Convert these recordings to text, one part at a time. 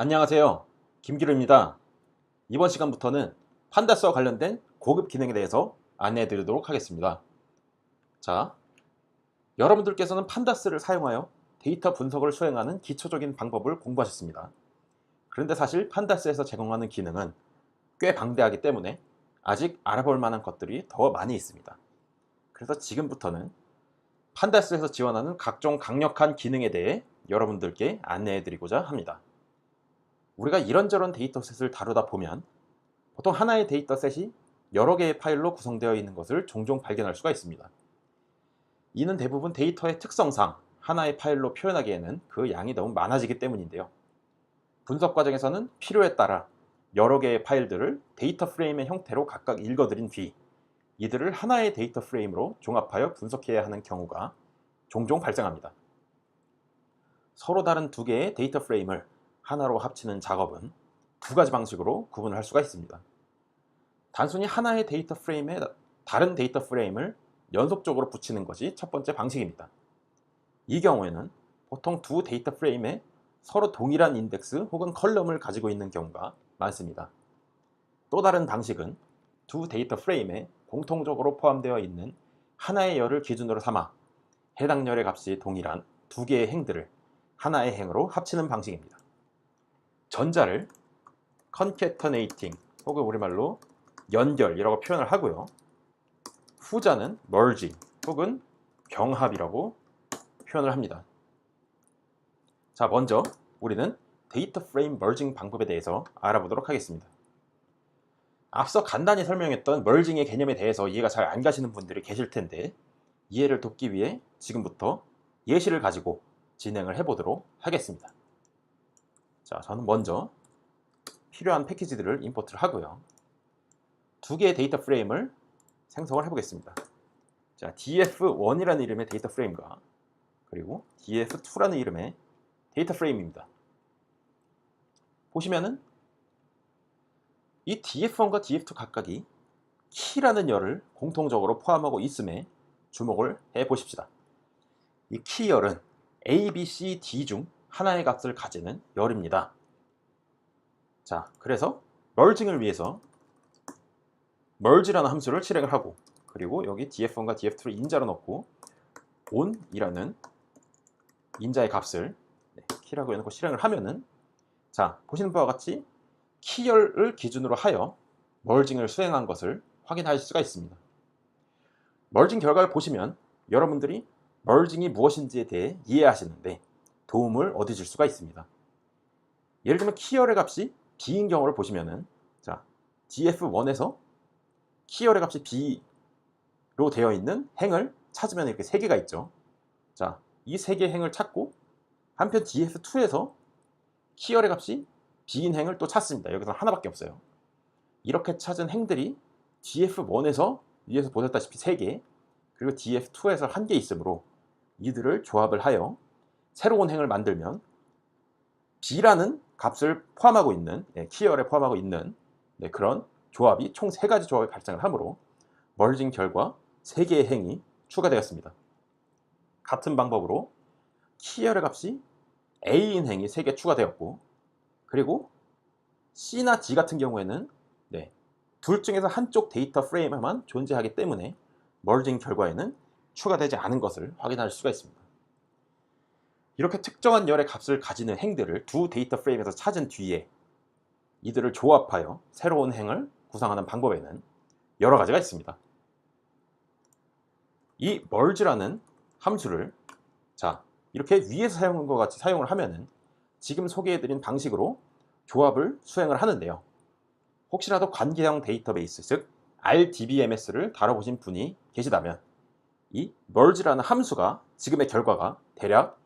안녕하세요. 김기루입니다. 이번 시간부터는 판다스와 관련된 고급 기능에 대해서 안내해 드리도록 하겠습니다. 자, 여러분들께서는 판다스를 사용하여 데이터 분석을 수행하는 기초적인 방법을 공부하셨습니다. 그런데 사실 판다스에서 제공하는 기능은 꽤 방대하기 때문에 아직 알아볼 만한 것들이 더 많이 있습니다. 그래서 지금부터는 판다스에서 지원하는 각종 강력한 기능에 대해 여러분들께 안내해 드리고자 합니다. 우리가 이런저런 데이터셋을 다루다 보면 보통 하나의 데이터셋이 여러 개의 파일로 구성되어 있는 것을 종종 발견할 수가 있습니다. 이는 대부분 데이터의 특성상 하나의 파일로 표현하기에는 그 양이 너무 많아지기 때문인데요. 분석 과정에서는 필요에 따라 여러 개의 파일들을 데이터 프레임의 형태로 각각 읽어드린 뒤 이들을 하나의 데이터 프레임으로 종합하여 분석해야 하는 경우가 종종 발생합니다. 서로 다른 두 개의 데이터 프레임을 하나로 합치는 작업은 두 가지 방식으로 구분을 할 수가 있습니다. 단순히 하나의 데이터 프레임에 다른 데이터 프레임을 연속적으로 붙이는 것이 첫 번째 방식입니다. 이 경우에는 보통 두 데이터 프레임에 서로 동일한 인덱스 혹은 컬럼을 가지고 있는 경우가 많습니다. 또 다른 방식은 두 데이터 프레임에 공통적으로 포함되어 있는 하나의 열을 기준으로 삼아 해당 열의 값이 동일한 두 개의 행들을 하나의 행으로 합치는 방식입니다. 전자를 concatenating 혹은 우리말로 연결이라고 표현을 하고요. 후자는 merging 혹은 병합이라고 표현을 합니다. 자, 먼저 우리는 데이터 프레임 merging 방법에 대해서 알아보도록 하겠습니다. 앞서 간단히 설명했던 merging의 개념에 대해서 이해가 잘 안 가시는 분들이 계실 텐데 이해를 돕기 위해 지금부터 예시를 가지고 진행을 해보도록 하겠습니다. 자, 저는 먼저 필요한 패키지들을 임포트를 하고요. 두 개의 데이터 프레임을 생성을 해보겠습니다. 자, df1이라는 이름의 데이터 프레임과 그리고 df2라는 이름의 데이터 프레임입니다. 보시면은 이 df1과 df2 각각이 키라는 열을 공통적으로 포함하고 있음에 주목을 해 보십시다. 이 키 열은 A, B, C, D 중 하나의 값을 가지는 열입니다. 자, 그래서 merging을 위해서 merge라는 함수를 실행을 하고 그리고 여기 df1과 df2를 인자로 넣고 on이라는 인자의 값을 키라고 해놓고 실행을 하면은 자, 보시는 바와 같이 키열을 기준으로 하여 merging을 수행한 것을 확인할 수가 있습니다. merging 결과를 보시면 여러분들이 merging이 무엇인지에 대해 이해하시는데 도움을 얻으실 수가 있습니다. 예를 들면 키열의 값이 b인 경우를 보시면은 자, df1에서 키열의 값이 b로 되어 있는 행을 찾으면 이렇게 세 개가 있죠. 자, 이 세 개의 행을 찾고 한편 df2에서 키열의 값이 b인 행을 또 찾습니다. 여기서 하나밖에 없어요. 이렇게 찾은 행들이 df1에서 위에서 보셨다시피 3개 그리고 df2에서 1개 있으므로 이들을 조합을 하여 새로운 행을 만들면 b라는 값을 포함하고 있는 키열에 포함하고 있는 그런 조합이 총 3가지 조합이 발생을 하므로 merging 결과 3개의 행이 추가되었습니다. 같은 방법으로 키열의 값이 A인 행이 3개 추가되었고 그리고 C나 D 같은 경우에는 둘 중에서 한쪽 데이터 프레임에만 존재하기 때문에 merging 결과에는 추가되지 않은 것을 확인할 수가 있습니다. 이렇게 특정한 열의 값을 가지는 행들을 두 데이터 프레임에서 찾은 뒤에 이들을 조합하여 새로운 행을 구상하는 방법에는 여러 가지가 있습니다. 이 merge라는 함수를 자, 이렇게 위에서 사용한 것 같이 사용을 하면은 지금 소개해드린 방식으로 조합을 수행을 하는데요. 혹시라도 관계형 데이터베이스, 즉 RDBMS를 다뤄보신 분이 계시다면 이 merge라는 함수가 지금의 결과가 대략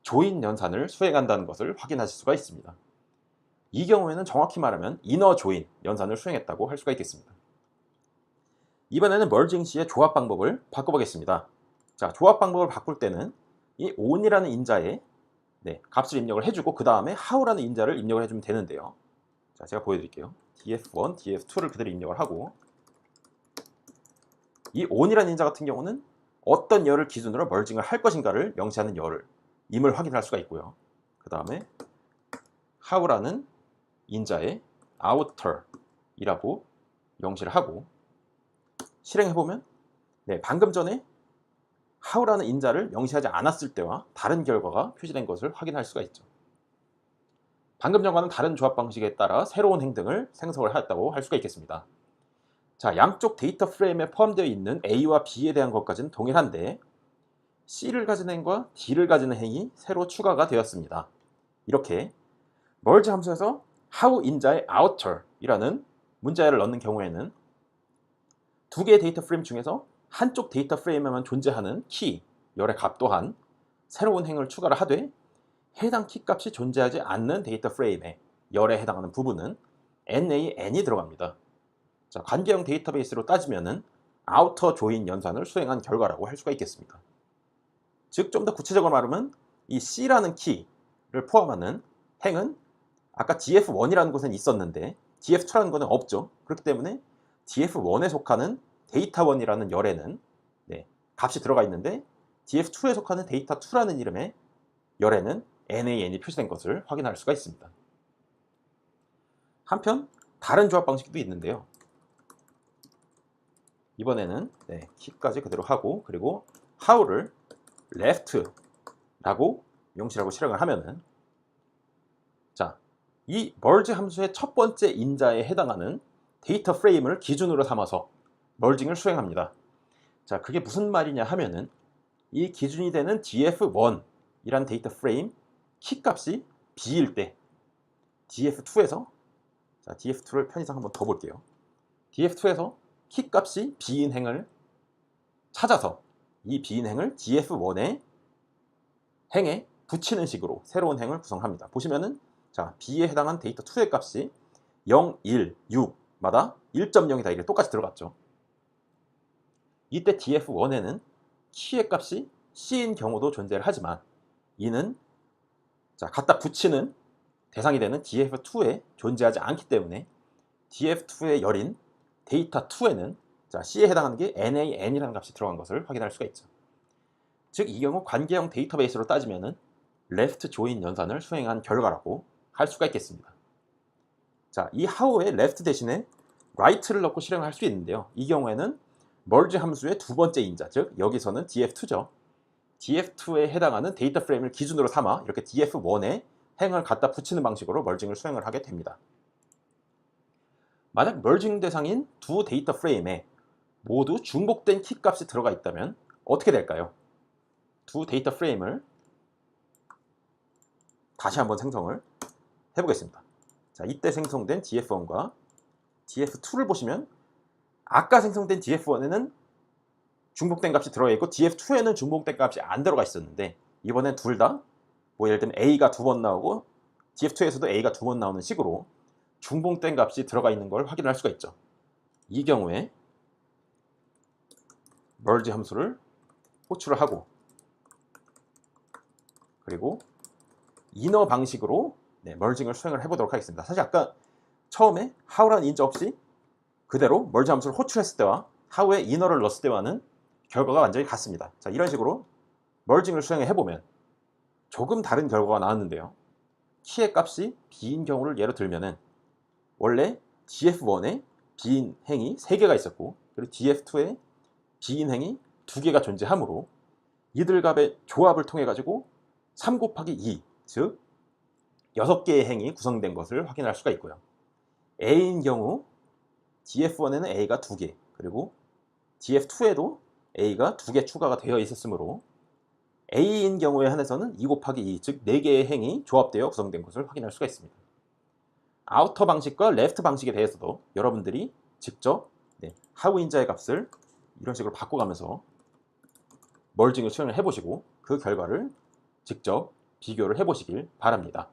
조인 연산을 수행한다는 것을 확인하실 수가 있습니다. 이 경우에는 정확히 말하면 이너 조인 연산을 수행했다고 할 수가 있겠습니다. 이번에는 merging 시의 조합 방법을 바꿔보겠습니다. 자, 조합 방법을 바꿀 때는 이 on이라는 인자에 값을 입력을 해주고 그 다음에 how라는 인자를 입력을 해주면 되는데요. 자, 제가 보여드릴게요. df1, df2를 그대로 입력을 하고 이 on이라는 인자 같은 경우는 어떤 열을 기준으로 merging을 할 것인가를 명시하는 열을 임을 확인할 수가 있고요. 그 다음에 how라는 인자의 outer이라고 명시를 하고 실행해보면 방금 전에 how라는 인자를 명시하지 않았을 때와 다른 결과가 표시된 것을 확인할 수가 있죠. 방금 전과는 다른 조합 방식에 따라 새로운 행등을 생성을 하였다고 할 수가 있겠습니다. 자, 양쪽 데이터 프레임에 포함되어 있는 A와 B에 대한 것까지는 동일한데 C를 가진 행과 D를 가지는 행이 새로 추가가 되었습니다. 이렇게 merge 함수에서 how 인자의 outer이라는 문자열을 넣는 경우에는 두 개의 데이터 프레임 중에서 한쪽 데이터 프레임에만 존재하는 키, 열의 값 또한 새로운 행을 추가를 하되 해당 키 값이 존재하지 않는 데이터 프레임에 열에 해당하는 부분은 NaN이 들어갑니다. 자, 관계형 데이터베이스로 따지면은 아우터 조인 연산을 수행한 결과라고 할 수가 있겠습니다. 즉, 좀 더 구체적으로 말하면 이 C라는 키를 포함하는 행은 아까 df1이라는 곳엔 있었는데 df2라는 것은 없죠. 그렇기 때문에 df1에 속하는 데이터1이라는 열에는 값이 들어가 있는데 df2에 속하는 데이터2라는 이름의 열에는 nan이 표시된 것을 확인할 수가 있습니다. 한편 다른 조합 방식도 있는데요. 이번에는 키까지 그대로 하고 그리고 how를 left라고 명시하고 실행을 하면은 자, 이 merge 함수의 첫 번째 인자에 해당하는 데이터 프레임을 기준으로 삼아서 멀징을 수행합니다. 자, 그게 무슨 말이냐 하면은 이 기준이 되는 df1이란 데이터 프레임 키 값이 b일 때 df2에서 자, df2를 편의상 한번 더 볼게요. df2에서 키 값이 b인 행을 찾아서 이 b인 행을 df1의 행에 붙이는 식으로 새로운 행을 구성합니다. 보시면은 자, b에 해당한 데이터 2의 값이 0, 1, 6마다 1.0이다 이렇게 똑같이 들어갔죠. 이때 df1에는 키의 값이 c인 경우도 존재를 하지만 이는 자, 갖다 붙이는 대상이 되는 df2에 존재하지 않기 때문에 df2의 열인 데이터 2에는 자, c에 해당하는 게 nan이라는 값이 들어간 것을 확인할 수가 있죠. 즉, 이 경우 관계형 데이터베이스로 따지면은 left join 연산을 수행한 결과라고 할 수가 있겠습니다. 자, 이 how에 left 대신에 right를 넣고 실행을 할 수 있는데요. 이 경우에는 merge 함수의 두 번째 인자, 즉 여기서는 df2죠. df2에 해당하는 데이터 프레임을 기준으로 삼아 이렇게 df1에 행을 갖다 붙이는 방식으로 merging을 수행을 하게 됩니다. 만약 merging 대상인 두 데이터 프레임에 모두 중복된 키 값이 들어가 있다면 어떻게 될까요? 두 데이터 프레임을 다시 한번 생성을 해보겠습니다. 자, 이때 생성된 df1과 df2를 보시면 아까 생성된 df1에는 중복된 값이 들어가 있고 df2에는 중복된 값이 안 들어가 있었는데 이번엔 둘 다 뭐 예를 들면 a가 두 번 나오고 df2에서도 a가 두 번 나오는 식으로 중복된 값이 들어가 있는 걸 확인할 수가 있죠. 이 경우에 merge 함수를 호출을 하고 그리고 inner 방식으로 merging을 수행을 해보도록 하겠습니다. 사실 아까 처음에 how라는 인자 없이 그대로 merge 함수를 호출했을 때와 how에 inner를 넣었을 때와는 결과가 완전히 같습니다. 자, 이런 식으로 merging을 수행을 해보면 조금 다른 결과가 나왔는데요. 키의 값이 b인 경우를 예로 들면은 원래 df1에 b인 행이 3개가 있었고 그리고 df2에 b인 행이 2개가 존재하므로 이들 값의 조합을 통해 가지고 3 곱하기 2, 즉 6개의 행이 구성된 것을 확인할 수가 있고요. a인 경우 df1에는 a가 2개 그리고 df2에도 a가 2개 추가가 되어 있었으므로 a인 경우에 한해서는 2 곱하기 2, 즉 4개의 행이 조합되어 구성된 것을 확인할 수가 있습니다. 아우터 방식과 레프트 방식에 대해서도 여러분들이 직접 how 인자의 값을 이런 식으로 바꿔가면서 멀징을 수행을 해보시고 그 결과를 직접 비교를 해보시길 바랍니다.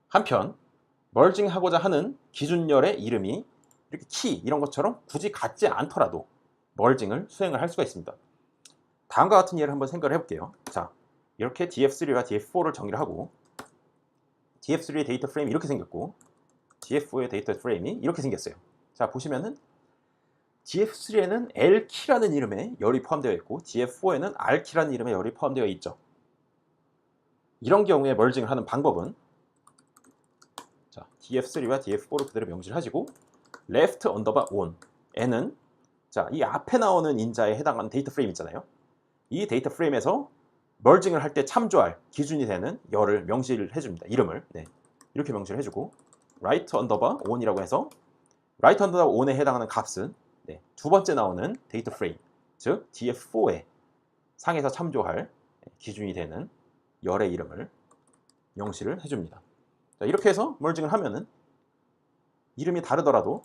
한편 멀징하고자 하는 기준열의 이름이 이렇게 키 이런 것처럼 굳이 같지 않더라도 멀징을 수행을 할 수가 있습니다. 다음과 같은 예를 한번 생각을 해볼게요. 자, 이렇게 df3와 df4를 정의를 하고 df3의 데이터 프레임이 이렇게 생겼고 df4의 데이터 프레임이 이렇게 생겼어요. 자, 보시면은 df3에는 l키라는 이름의 열이 포함되어 있고 df4에는 r키라는 이름의 열이 포함되어 있죠. 이런 경우에 멀징을 하는 방법은 자, df3와 df4를 그대로 명시를 하시고 left 언더바 on n은 자, 이 앞에 나오는 인자에 해당하는 데이터 프레임 있잖아요. 이 데이터 프레임에서 멀징을 할 때 참조할 기준이 되는 열을 명시를 해줍니다. 이름을 이렇게 명시를 해주고 right 언더바 on이라고 해서 right 언더바 on에 해당하는 값은 두 번째 나오는 데이터 프레임, 즉 df4에 상에서 참조할 기준이 되는 열의 이름을 명시를 해줍니다. 자, 이렇게 해서 멀징을 하면은 이름이 다르더라도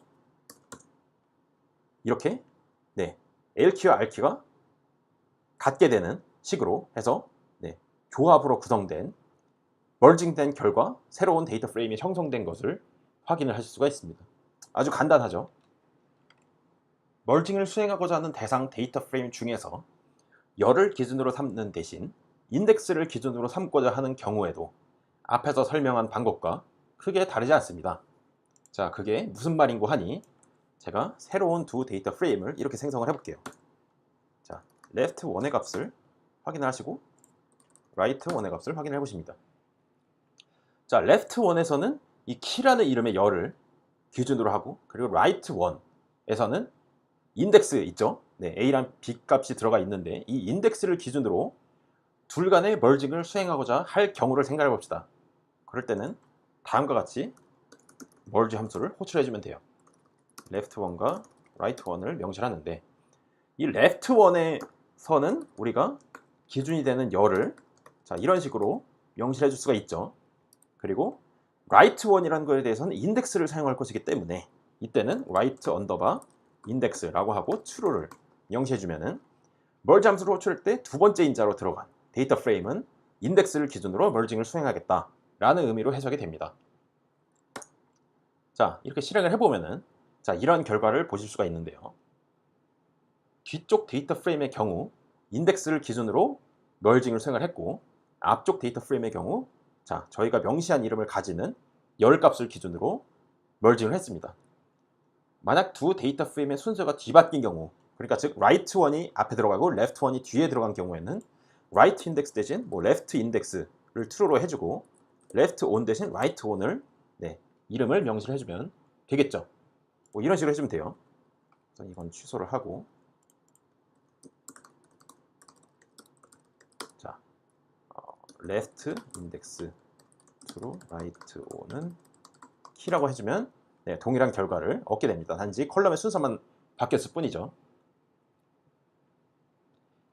이렇게 L키와 R키가 같게 되는 식으로 해서 조합으로 구성된 멀징된 결과 새로운 데이터 프레임이 형성된 것을 확인을 하실 수가 있습니다. 아주 간단하죠. 멀징을 수행하고자 하는 대상 데이터 프레임 중에서 열을 기준으로 삼는 대신 인덱스를 기준으로 삼고자 하는 경우에도 앞에서 설명한 방법과 크게 다르지 않습니다. 자, 그게 무슨 말인고 하니 제가 새로운 두 데이터 프레임을 이렇게 생성을 해볼게요. 자, left 1의 값을 확인하시고 right 1의 값을 확인해 보십니다. 자, left 1에서는 이 키라는 이름의 열을 기준으로 하고, 그리고 right 1에서는 인덱스 있죠? A랑 B 값이 들어가 있는데 이 인덱스를 기준으로 둘 간의 멀징을 수행하고자 할 경우를 생각해 봅시다. 그럴 때는 다음과 같이 멀지 함수를 호출해 주면 돼요. left 1과 right 1을 명시하는데 이 left 1에서는 우리가 기준이 되는 열을 자, 이런 식으로 명시해 줄 수가 있죠. 그리고 right 1이라는 거에 대해서는 인덱스를 사용할 것이기 때문에 이때는 right 언더바 인덱스라고 하고 true를 명시해 주면은 멀지 함수를 호출할 때 두 번째 인자로 들어간 데이터 프레임은 인덱스를 기준으로 멀징을 수행하겠다 라는 의미로 해석이 됩니다. 자, 이렇게 실행을 해보면은 자, 이런 결과를 보실 수가 있는데요. 뒤쪽 데이터 프레임의 경우 인덱스를 기준으로 멀징을 수행을 했고, 앞쪽 데이터 프레임의 경우 자, 저희가 명시한 이름을 가지는 열 값을 기준으로 멀징을 했습니다. 만약 두 데이터 프레임의 순서가 뒤바뀐 경우, 그러니까 즉 right 1이 앞에 들어가고 left 1이 뒤에 들어간 경우에는 right 인덱스 대신 left 인덱스를 true로 해주고 left on 대신 right on을 이름을 명시를 해주면 되겠죠. 뭐 이런 식으로 해주면 돼요. 그래서 이건 취소를 하고, 자, left 인덱스 true, right on은 키라고 해주면 동일한 결과를 얻게 됩니다. 단지 컬럼의 순서만 바뀌었을 뿐이죠.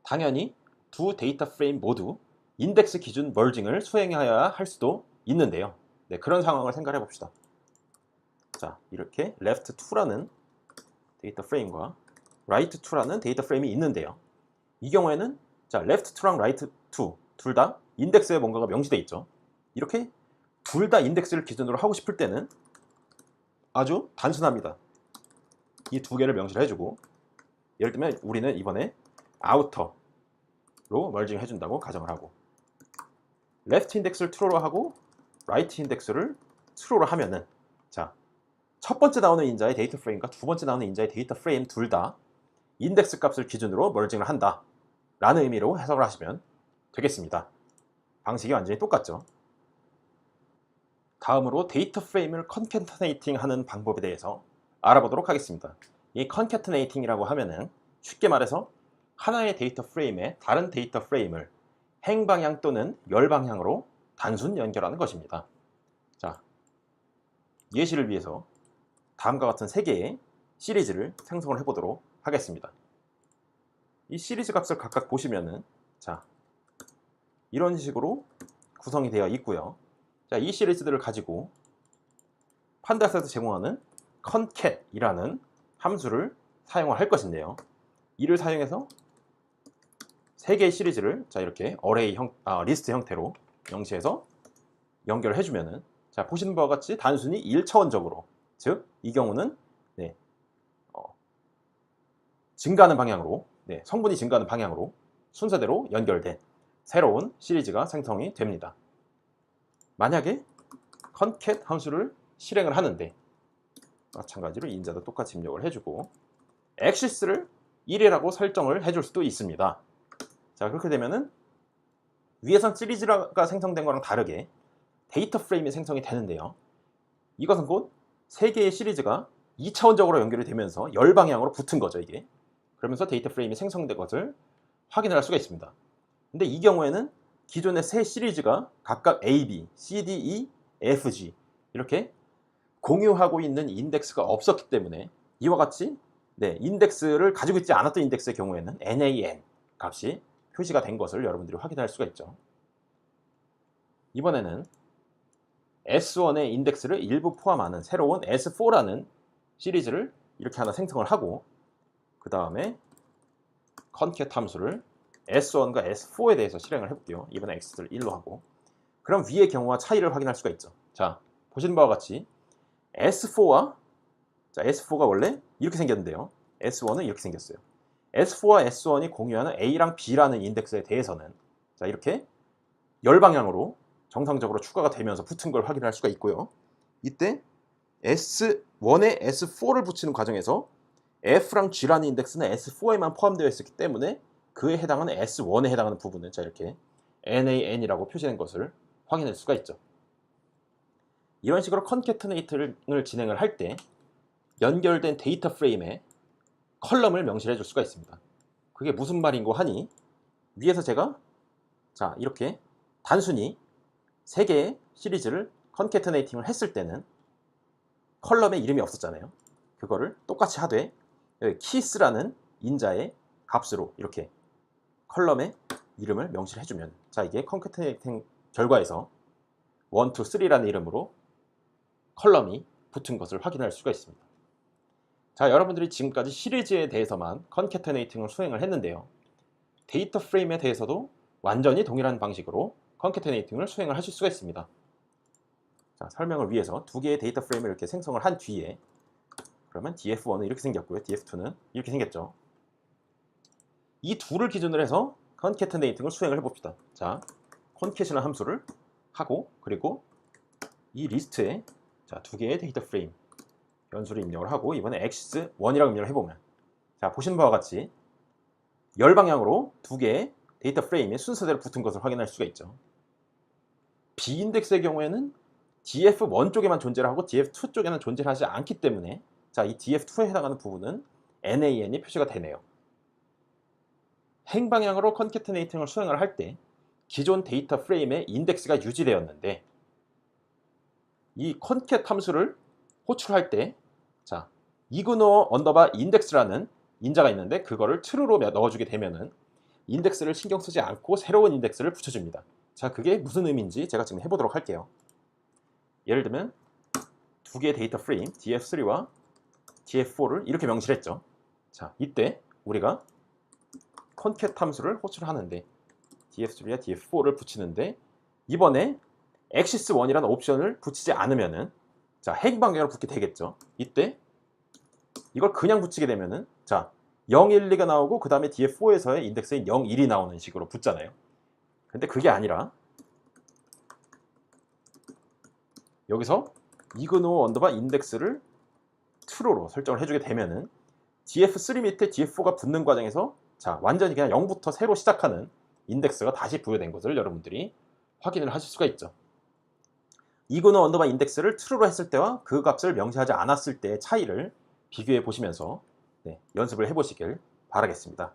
당연히 두 데이터 프레임 모두 인덱스 기준 멀징을 수행해야 할 수도 있는데요. 그런 상황을 생각해 봅시다. 자, 이렇게 left 2라는 데이터 프레임과 right 2라는 데이터 프레임이 있는데요. 이 경우에는 자, left 2랑 right 2 둘 다 인덱스에 뭔가가 명시되어 있죠. 이렇게 둘 다 인덱스를 기준으로 하고 싶을 때는 아주 단순합니다. 이 두 개를 명시를 해주고, 예를 들면 우리는 이번에 outer로 멀징을 해준다고 가정을 하고, left 인덱스를 true로 하고 right 인덱스를 true로 하면은 자, 첫 번째 나오는 인자의 데이터 프레임과 두 번째 나오는 인자의 데이터 프레임 둘 다 인덱스 값을 기준으로 멀징을 한다 라는 의미로 해석을 하시면 되겠습니다. 방식이 완전히 똑같죠. 다음으로 데이터 프레임을 컨캐트네이팅 하는 방법에 대해서 알아보도록 하겠습니다. 이 컨캐트네이팅이라고 하면은 쉽게 말해서 하나의 데이터 프레임에 다른 데이터 프레임을 행방향 또는 열방향으로 단순 연결하는 것입니다. 자, 예시를 위해서 다음과 같은 세 개의 시리즈를 생성을 해보도록 하겠습니다. 이 시리즈 값을 각각 보시면은 자, 이런 식으로 구성이 되어 있고요. 자, 이 시리즈들을 가지고 판다스에서 제공하는 concat 이라는 함수를 사용을 할 것인데요. 이를 사용해서 세 개의 시리즈를 자, 이렇게 리스트 형태로 명시해서 연결을 해주면은 자, 보시는 바와 같이 단순히 1차원적으로, 즉 이 경우는 증가하는 방향으로 성분이 증가하는 방향으로 순서대로 연결된 새로운 시리즈가 생성이 됩니다. 만약에 concat 함수를 실행을 하는데 마찬가지로 인자도 똑같이 입력을 해주고 axis를 1이라고 설정을 해줄 수도 있습니다. 자, 그렇게 되면은 위에선 시리즈가 생성된 거랑 다르게 데이터 프레임이 생성이 되는데요. 이것은 곧 세 개의 시리즈가 2차원적으로 연결이 되면서 열 방향으로 붙은 거죠, 이게. 그러면서 데이터 프레임이 생성된 것을 확인을 할 수가 있습니다. 근데 이 경우에는 기존의 세 시리즈가 각각 A, B, C, D, E, F, G 이렇게 공유하고 있는 인덱스가 없었기 때문에 이와 같이 인덱스를 가지고 있지 않았던 인덱스의 경우에는 NaN 값이 표시가 된 것을 여러분들이 확인할 수가 있죠. 이번에는 S1의 인덱스를 일부 포함하는 새로운 S4라는 시리즈를 이렇게 하나 생성을 하고 그 다음에 concat 함수를 S1과 S4에 대해서 실행을 해볼게요. 이번에 x를 1로 하고 그럼 위의 경우와 차이를 확인할 수가 있죠. 자, 보시는 바와 같이 S4가 원래 이렇게 생겼는데요. S1은 이렇게 생겼어요. S4와 S1이 공유하는 A랑 B라는 인덱스에 대해서는 자, 이렇게 열 방향으로 정상적으로 추가가 되면서 붙은 걸 확인할 수가 있고요. 이때 S1에 S4를 붙이는 과정에서 F랑 G라는 인덱스는 S4에만 포함되어 있었기 때문에 그에 해당하는 S1에 해당하는 부분은 자, 이렇게 NaN이라고 표시된 것을 확인할 수가 있죠. 이런 식으로 컨캐터네이팅을 진행을 할 때 연결된 데이터 프레임에 컬럼을 명시해 줄 수가 있습니다. 그게 무슨 말인고 하니 위에서 제가 자, 이렇게 단순히 세 개의 시리즈를 컨캐터네이팅을 했을 때는 컬럼에 이름이 없었잖아요. 그거를 똑같이 하되 여기 키스라는 인자의 값으로 이렇게 컬럼에 이름을 명시를 해주면 자, 이게 컨캐터네이팅 결과에서 1, 2, 3라는 이름으로 컬럼이 붙은 것을 확인할 수가 있습니다. 자, 여러분들이 지금까지 시리즈에 대해서만 컨캐터네이팅을 수행을 했는데요. 데이터 프레임에 대해서도 완전히 동일한 방식으로 컨캐터네이팅을 수행을 하실 수가 있습니다. 자, 설명을 위해서 두 개의 데이터 프레임을 이렇게 생성을 한 뒤에 그러면 df1은 이렇게 생겼고요. df2는 이렇게 생겼죠. 이 둘을 기준으로 해서 컨캐터네이팅을 수행을 해봅시다. 자, concaten이라는 함수를 하고 그리고 이 리스트에 자, 두 개의 데이터 프레임 변수를 입력을 하고 이번에 x1이라고 입력을 해보면 자, 보시는 바와 같이 열 방향으로 두 개의 데이터 프레임이 순서대로 붙은 것을 확인할 수가 있죠. B 인덱스의 경우에는 df1 쪽에만 존재를 하고 df2 쪽에는 존재를 하지 않기 때문에 자, 이 df2에 해당하는 부분은 nan이 표시가 되네요. 행방향으로 컨캐터네이팅을 수행을 할 때 기존 데이터 프레임의 인덱스가 유지되었는데 이 concat 함수를 호출할 때 자, 이그노어 언더바 인덱스라는 인자가 있는데 그거를 true로 넣어주게 되면은 인덱스를 신경 쓰지 않고 새로운 인덱스를 붙여줍니다. 자, 그게 무슨 의미인지 제가 지금 해보도록 할게요. 예를 들면 두 개의 데이터 프레임 df3와 df4를 이렇게 명시를 했죠. 자, 이때 우리가 concat 함수를 호출하는데 df3와 df4를 붙이는데 이번에 axis1이라는 옵션을 붙이지 않으면은 자, 행방향으로 붙게 되겠죠. 이때 이걸 그냥 붙이게 되면은 자, 0, 1, 2가 나오고 그 다음에 df4에서의 인덱스인 0, 1이 나오는 식으로 붙잖아요. 근데 그게 아니라 여기서 이그노어 언더바 인덱스를 true로 설정을 해주게 되면은 df3 밑에 df4가 붙는 과정에서 자, 완전히 그냥 0부터 새로 시작하는 인덱스가 다시 부여된 것을 여러분들이 확인을 하실 수가 있죠. 이그노어 언더바 인덱스를 true로 했을 때와 그 값을 명시하지 않았을 때의 차이를 비교해 보시면서 연습을 해보시길 바라겠습니다.